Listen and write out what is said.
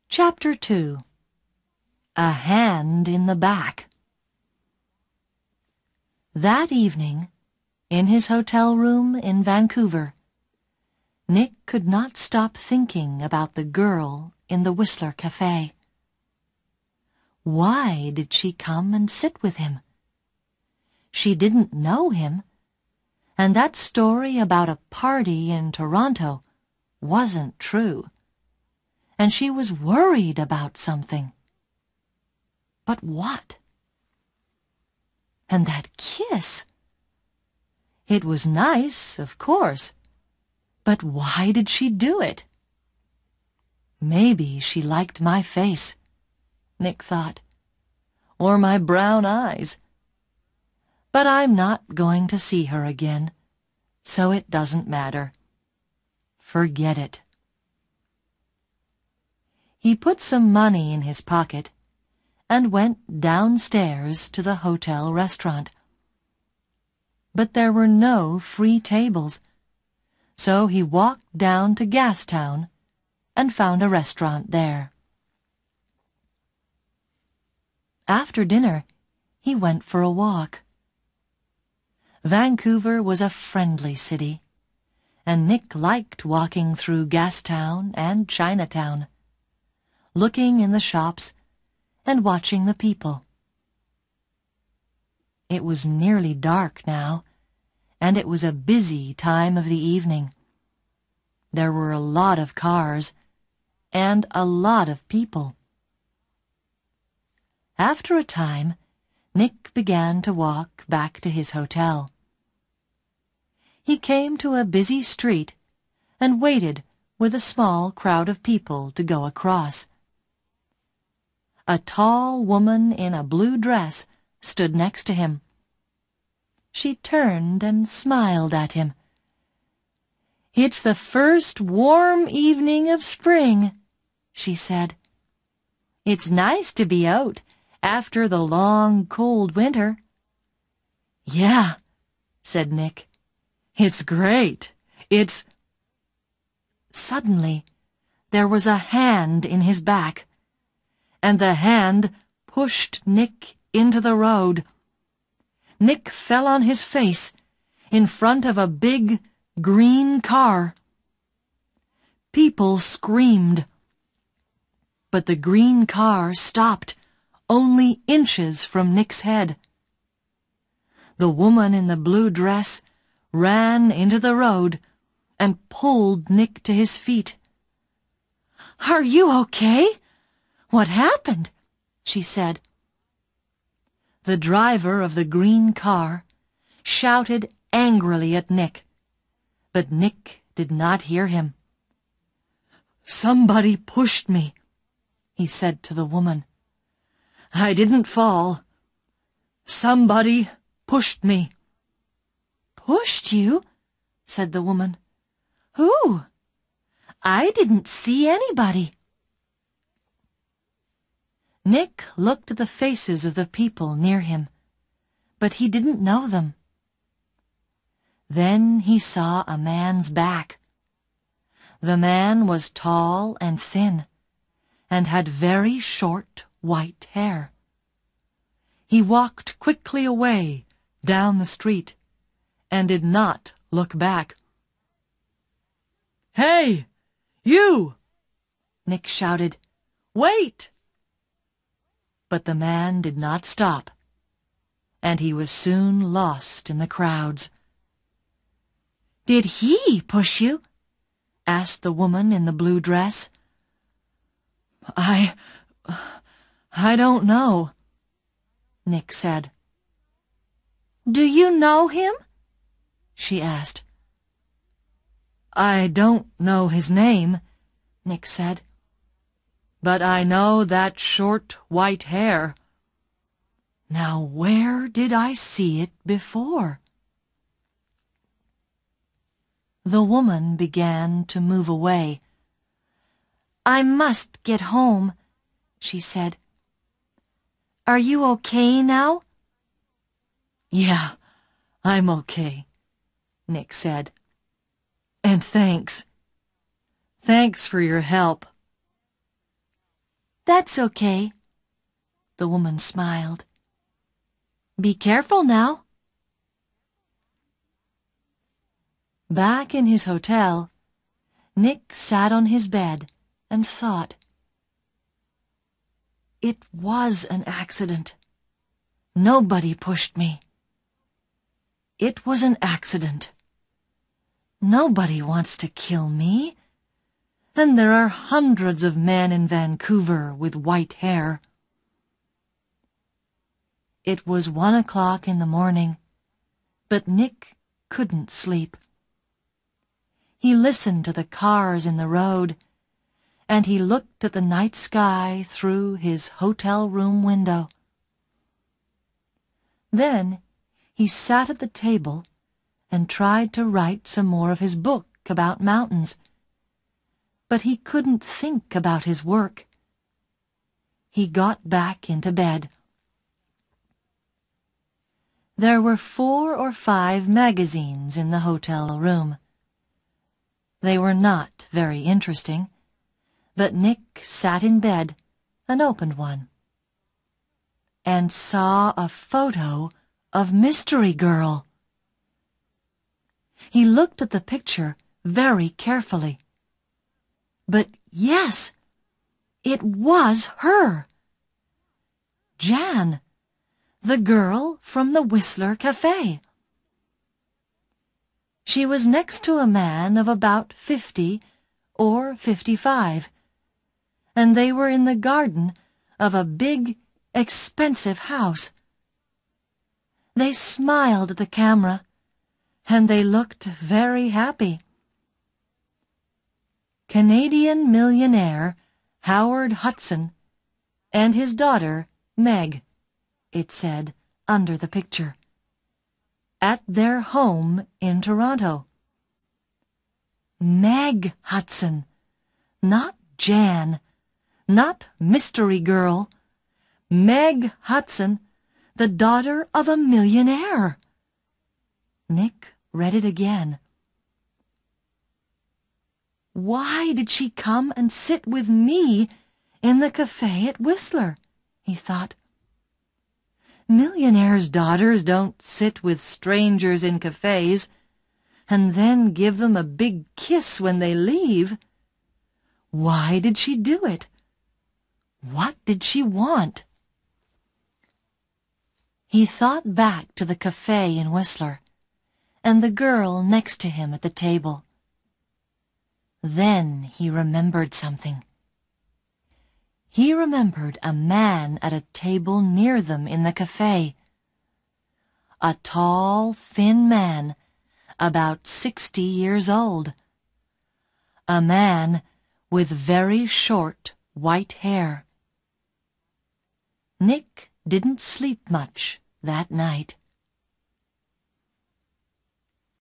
Chapter 2. A Hand in the Back. That evening, in his hotel room in Vancouver, Nick could not stop thinking about the girl in the Whistler Cafe. Why did she come and sit with him? She didn't know him, and that story about a party in Toronto wasn't true. And she was worried about something. But what? And that kiss. It was nice, of course, but why did she do it? Maybe she liked my face, Nick thought, or my brown eyes. But I'm not going to see her again, so it doesn't matter. Forget it. He put some money in his pocket and went downstairs to the hotel restaurant. But there were no free tables, so he walked down to Gastown and found a restaurant there. After dinner, he went for a walk. Vancouver was a friendly city, and Nick liked walking through Gastown and Chinatown, looking in the shops and watching the people. It was nearly dark now, and it was a busy time of the evening. There were a lot of cars and a lot of people. After a time, Nick began to walk back to his hotel. He came to a busy street and waited with a small crowd of people to go across. A tall woman in a blue dress stood next to him. She turned and smiled at him. "It's the first warm evening of spring," she said. "It's nice to be out after the long, cold winter." "Yeah," said Nick. "It's great. It's—" Suddenly, there was a hand in his back, and the hand pushed Nick into the road. Nick fell on his face in front of a big green car. People screamed, but the green car stopped only inches from Nick's head. The woman in the blue dress ran into the road and pulled Nick to his feet. "Are you okay? What happened?" she said. The driver of the green car shouted angrily at Nick, but Nick did not hear him. "Somebody pushed me," he said to the woman. "I didn't fall. Somebody pushed me." "Pushed you?" said the woman. "Who? I didn't see anybody." Nick looked at the faces of the people near him, but he didn't know them. Then he saw a man's back. The man was tall and thin, and had very short white hair. He walked quickly away down the street, and did not look back. "Hey, you!" Nick shouted. "Wait!" But the man did not stop, and he was soon lost in the crowds. "Did he push you?" asked the woman in the blue dress. I don't know," Nick said. "Do you know him?" she asked. "I don't know his name," Nick said. "But I know that short white hair. Now where did I see it before?" The woman began to move away. "I must get home," she said. "Are you okay now?" "Yeah, I'm okay," Nick said. "And thanks. Thanks for your help." "That's okay." The woman smiled. "Be careful now." Back in his hotel, Nick sat on his bed and thought. It was an accident. Nobody pushed me. It was an accident. Nobody wants to kill me. And there are hundreds of men in Vancouver with white hair. It was 1 o'clock in the morning, but Nick couldn't sleep. He listened to the cars in the road, and he looked at the night sky through his hotel room window. Then he sat at the table and tried to write some more of his book about mountains. But he couldn't think about his work. He got back into bed. There were 4 or 5 magazines in the hotel room. They were not very interesting, but Nick sat in bed and opened one, and saw a photo of Mystery Girl. He looked at the picture very carefully. But yes, it was her. Jan, the girl from the Whistler Cafe. She was next to a man of about 50 or 55, and they were in the garden of a big, expensive house. They smiled at the camera, and they looked very happy. Canadian millionaire Howard Hudson and his daughter Meg, it said under the picture, at their home in Toronto. Meg Hudson, not Jan, not Mystery Girl. Meg Hudson, the daughter of a millionaire. Nick read it again. Why did she come and sit with me in the cafe at Whistler? He thought. Millionaires' daughters don't sit with strangers in cafes and then give them a big kiss when they leave. Why did she do it? What did she want? He thought back to the cafe in Whistler and the girl next to him at the table. Then he remembered something. He remembered a man at a table near them in the cafe. A tall, thin man, about 60 years old. A man with very short white hair. Nick didn't sleep much that night.